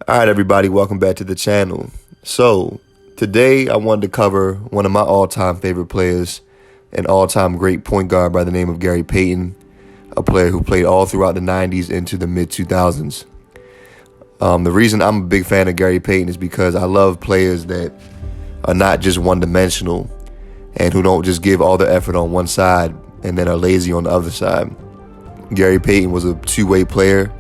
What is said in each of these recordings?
All right, everybody, welcome back to the channel. So, today I wanted to cover one of my all-time favorite players, an all-time great point guard by the name of Gary Payton, a player who played all throughout the 90s into the mid-2000s. The reason I'm a big fan of Gary Payton is because I love players that are not just one-dimensional and who don't just give all their effort on one side and then are lazy on the other side. Gary Payton was a two-way player,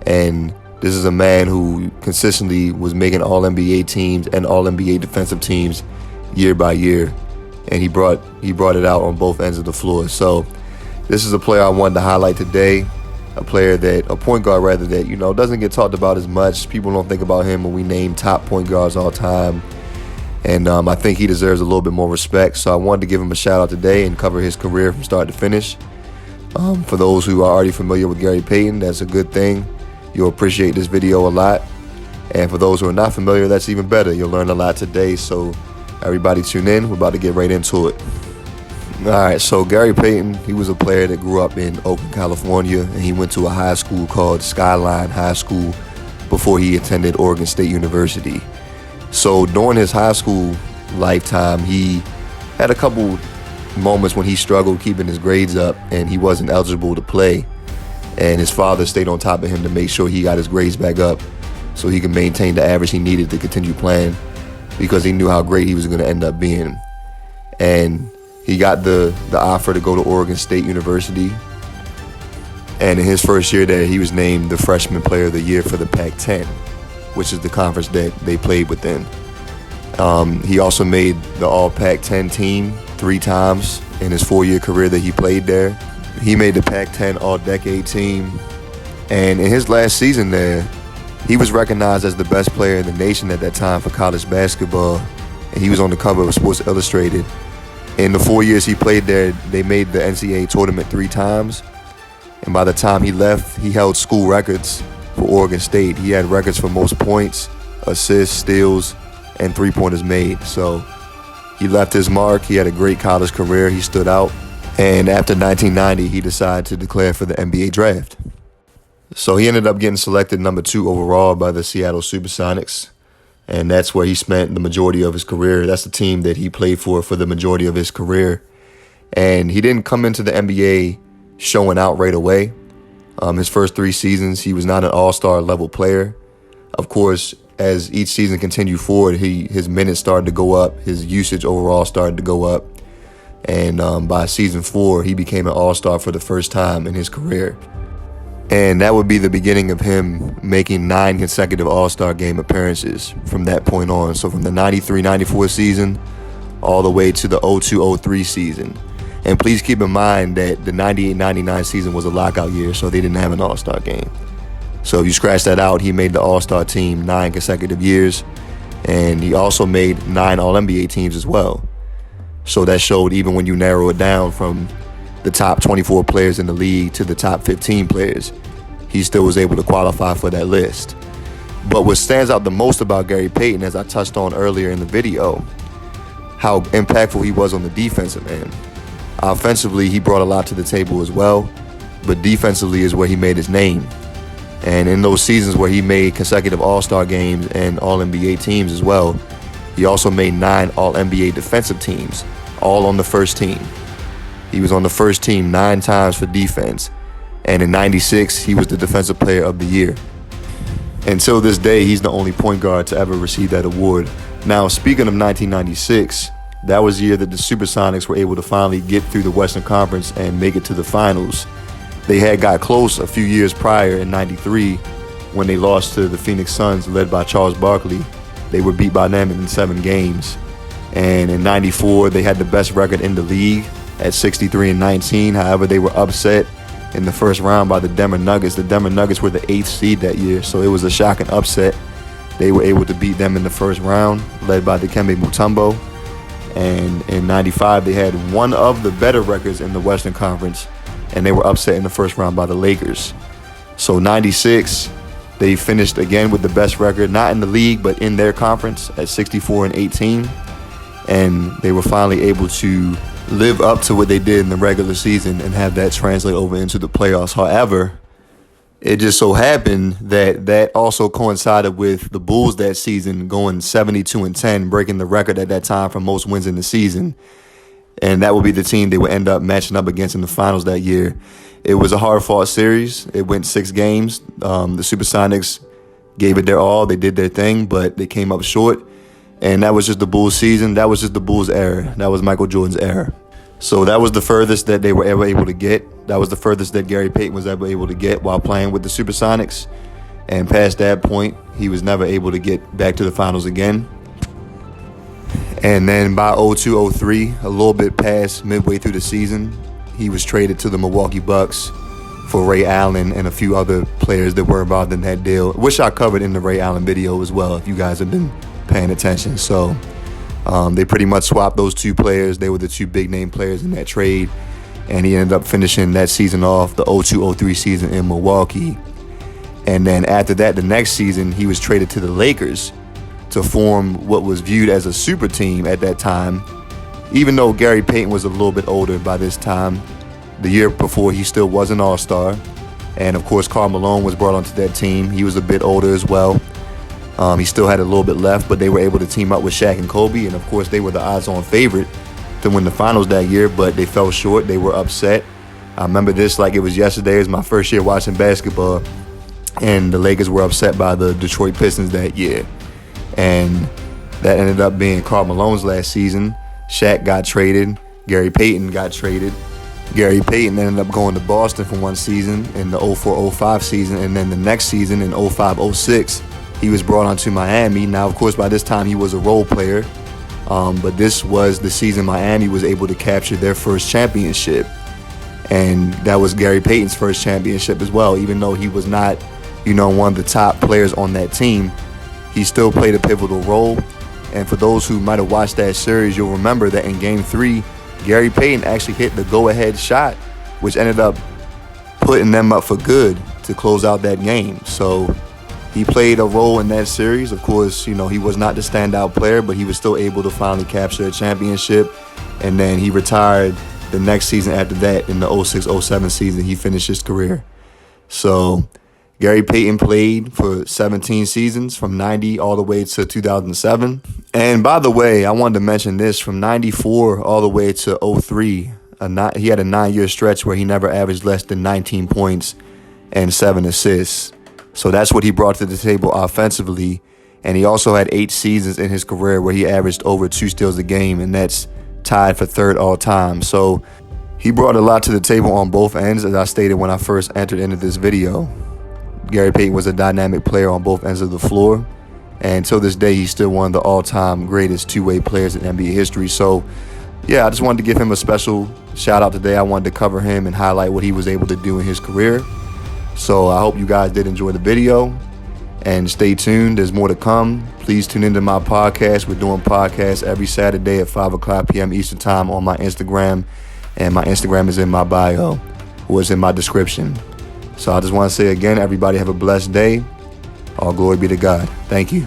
and this is a man who consistently was making All-NBA teams and All-NBA defensive teams year by year, and he brought it out on both ends of the floor. So this is a player I wanted to highlight today, a point guard rather, that doesn't get talked about as much. People don't think about him when we name top point guards all time, and I think he deserves a little bit more respect. So I wanted to give him a shout out today and cover his career from start to finish. For those who are already familiar with Gary Payton, that's a good thing. You'll appreciate this video a lot. And for those who are not familiar, that's even better. You'll learn a lot today. So everybody tune in. We're about to get right into it. All right, so Gary Payton, he was a player that grew up in Oakland, California, and he went to a high school called Skyline High School before he attended Oregon State University. So during his high school lifetime, he had a couple moments when he struggled keeping his grades up and he wasn't eligible to play. And his father stayed on top of him to make sure he got his grades back up so he could maintain the average he needed to continue playing, because he knew how great he was going to end up being. And he got the offer to go to Oregon State University. And in his first year there, he was named the Freshman Player of the Year for the Pac-10, which is the conference that they played within. He also made the All-Pac-10 team 3 times in his 4-year career that he played there. He made the Pac-10 All-Decade team, and in his last season there, he was recognized as the best player in the nation at that time for college basketball, and he was on the cover of Sports Illustrated. In the 4 years he played there, they made the NCAA tournament 3 times, and by the time he left, he held school records for Oregon State. He had records for most points, assists, steals, and three-pointers made. So he left his mark. He had a great college career. He stood out. And after 1990, he decided to declare for the NBA draft. So he ended up getting selected number 2 overall by the Seattle Supersonics. And that's where he spent the majority of his career. That's the team that he played for the majority of his career. And he didn't come into the NBA showing out right away. His first 3 seasons, he was not an all-star level player. Of course, as each season continued forward, his minutes started to go up. His usage overall started to go up. And by season 4, he became an all-star for the first time in his career. And that would be the beginning of him making 9 consecutive all-star game appearances from that point on. So from the 93-94 season all the way to the 02-03 season. And please keep in mind that the 98-99 season was a lockout year, so they didn't have an all-star game. So if you scratch that out, he made the all-star team 9 consecutive years. And he also made 9 All-NBA teams as well. So that showed even when you narrow it down from the top 24 players in the league to the top 15 players, he still was able to qualify for that list. But what stands out the most about Gary Payton, as I touched on earlier in the video, how impactful he was on the defensive end. Offensively, he brought a lot to the table as well, but defensively is where he made his name. And in those seasons where he made consecutive All-Star games and All-NBA teams as well, he also made 9 All-NBA defensive teams, all on the first team. He was on the first team 9 times for defense, and in '96, he was the Defensive Player of the Year. Until this day, he's the only point guard to ever receive that award. Now, speaking of 1996, that was the year that the Supersonics were able to finally get through the Western Conference and make it to the finals. They had got close a few years prior in '93 when they lost to the Phoenix Suns, led by Charles Barkley. They were beat by them in 7 games. And in '94, they had the best record in the league at 63-19. However, they were upset in the first round by the Denver Nuggets. The Denver Nuggets were the 8th seed that year, so it was a shocking upset. They were able to beat them in the first round, led by Dikembe Mutombo. And in '95, they had one of the better records in the Western Conference, and they were upset in the first round by the Lakers. So '96, they finished again with the best record, not in the league, but in their conference at 64-18. And they were finally able to live up to what they did in the regular season and have that translate over into the playoffs. However, It just so happened that also coincided with the Bulls that season going 72-10, breaking the record at that time for most wins in the season. And that would be the team they would end up matching up against in the finals that year. It was a hard-fought series. It went 6 games. The Supersonics gave it their all. They did their thing, but they came up short. And that was just the Bulls season. That was just the Bulls era. That was Michael Jordan's era. So that was the furthest that they were ever able to get. That was the furthest that Gary Payton was ever able to get while playing with the Supersonics. And past that point, he was never able to get back to the finals again. And then by 02-03, a little bit past midway through the season, he was traded to the Milwaukee Bucks for Ray Allen and a few other players that were involved in that deal, which I covered in the Ray Allen video as well, if you guys have been paying attention. So they pretty much swapped those 2 players. They were the 2 big-name players in that trade. And he ended up finishing that season off, the 02-03 season in Milwaukee. And then after that, the next season, he was traded to the Lakers to form what was viewed as a super team at that time. Even though Gary Payton was a little bit older by this time, the year before he still was an all-star. And of course, Karl Malone was brought onto that team. He was a bit older as well. He still had a little bit left, but they were able to team up with Shaq and Kobe. And of course, they were the odds-on favorite to win the finals that year, but they fell short. They were upset. I remember this like it was yesterday. It was my first year watching basketball, and the Lakers were upset by the Detroit Pistons that year. And that ended up being Karl Malone's last season. Shaq got traded. Gary Payton got traded. Gary Payton ended up going to Boston for one season in the 04-05 season, and then the next season in 05-06, he was brought on to Miami. Now, of course, by this time he was a role player, but this was the season Miami was able to capture their first championship, and that was Gary Payton's first championship as well. Even though he was not, one of the top players on that team, he still played a pivotal role. And for those who might have watched that series, you'll remember that in Game 3, Gary Payton actually hit the go-ahead shot, which ended up putting them up for good to close out that game. So he played a role in that series. Of course, he was not the standout player, but he was still able to finally capture a championship. And then he retired the next season after that. In the 06-07 season, he finished his career. So Gary Payton played for 17 seasons from 90 all the way to 2007. And by the way, I wanted to mention this, from 94 all the way to 03, he had a 9-year stretch where he never averaged less than 19 points and 7 assists. So that's what he brought to the table offensively. And he also had 8 seasons in his career where he averaged over 2 steals a game, and that's tied for 3rd all time. So he brought a lot to the table on both ends, as I stated when I first entered into this video. Gary Payton was a dynamic player on both ends of the floor. And till this day, he's still one of the all-time greatest 2-way players in NBA history. So, yeah, I just wanted to give him a special shout-out today. I wanted to cover him and highlight what he was able to do in his career. So I hope you guys did enjoy the video. And stay tuned. There's more to come. Please tune into my podcast. We're doing podcasts every Saturday at 5 o'clock p.m. Eastern Time on my Instagram. And my Instagram is in my bio, or it's in my description. So I just want to say again, everybody have a blessed day. All glory be to God. Thank you.